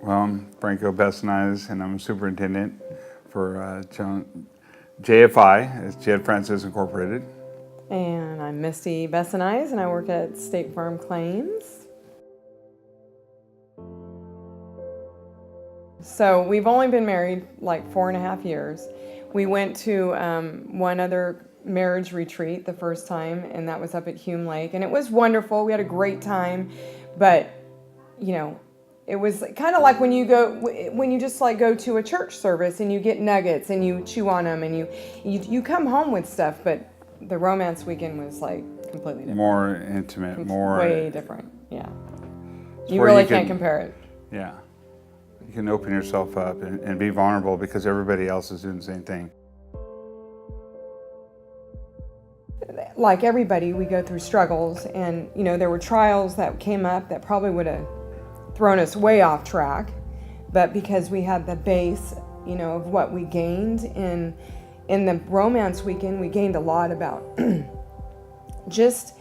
Well, I'm Franko Besinaiz, and I'm a superintendent for JFI, it's Jed Francis Incorporated. And I'm Misty Besinaiz, and I work at State Farm Claims. So we've only been married like 4.5 years. We went to one other marriage retreat the first time, and that was up at Hume Lake, and it was wonderful. We had a great time, but you know, it was kind of like when you just like go to a church service and you get nuggets and you chew on them and you come home with stuff, but the romance weekend was like completely different. More intimate, more... Way different, yeah. You really can't compare it. Yeah. You can open yourself up and be vulnerable because everybody else is doing the same thing. Like everybody, we go through struggles, and you know, there were trials that came up that probably would have thrown us way off track, but because we had the base, you know, of what we gained in the romance weekend, we gained a lot about just,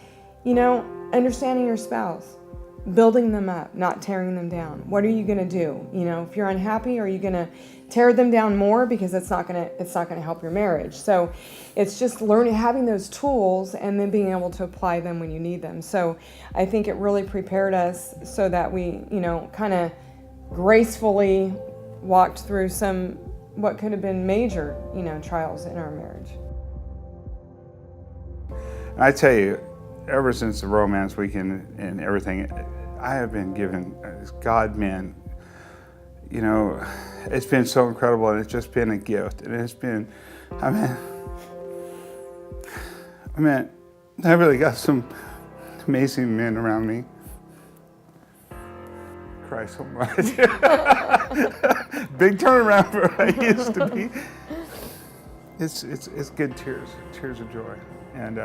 you know, understanding your spouse, building them up, not tearing them down. What are you going to do? You know, if you're unhappy, are you going to tear them down more? Because it's not going to help your marriage. So it's just learning, having those tools, and then being able to apply them when you need them. So I think it really prepared us so that we, you know, kind of gracefully walked through some what could have been major, you know, trials in our marriage. I tell you, ever since the romance weekend and everything, I have been given God, man, you know, it's been so incredible, and it's just been a gift. And it's been, I mean, I really got some amazing men around me. Cry so much. Big turnaround for what I used to be. It's good tears of joy. And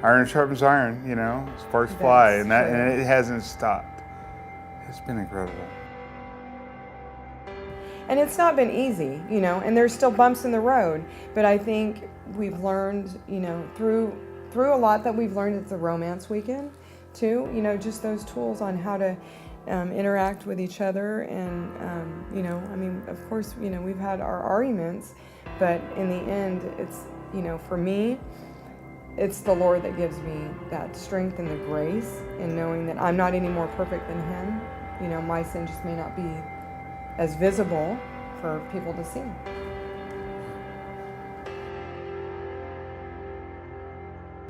iron sharpens iron, you know, sparks fly, and it hasn't stopped. It's been incredible. And it's not been easy, you know, and there's still bumps in the road, but I think we've learned, you know, through a lot that we've learned at the romance weekend too, you know, just those tools on how to interact with each other. And you know, I mean, of course, you know, we've had our arguments, but in the end, it's, you know, for me, it's the Lord that gives me that strength and the grace, and knowing that I'm not any more perfect than Him. You know, my sin just may not be as visible for people to see.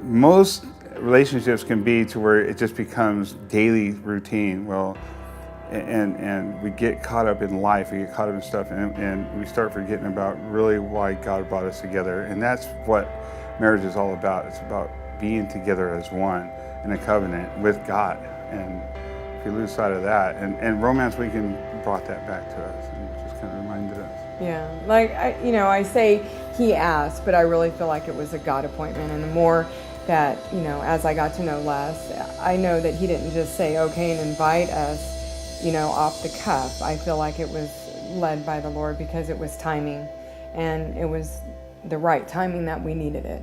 Most relationships can be to where it just becomes daily routine. Well, and we get caught up in life, we get caught up in stuff, and we start forgetting about really why God brought us together. And that's what marriage is all about. It's about being together as one in a covenant with God. And if you lose sight of that, and romance weekend brought that back to us, and it just kind of reminded us. Yeah, like I say He asked, but I really feel like it was a God appointment. And the more that, you know, as I got to know Les, I know that He didn't just say okay and invite us, you know, off the cuff. I feel like it was led by the Lord, because it was timing, and it was the right timing that we needed it.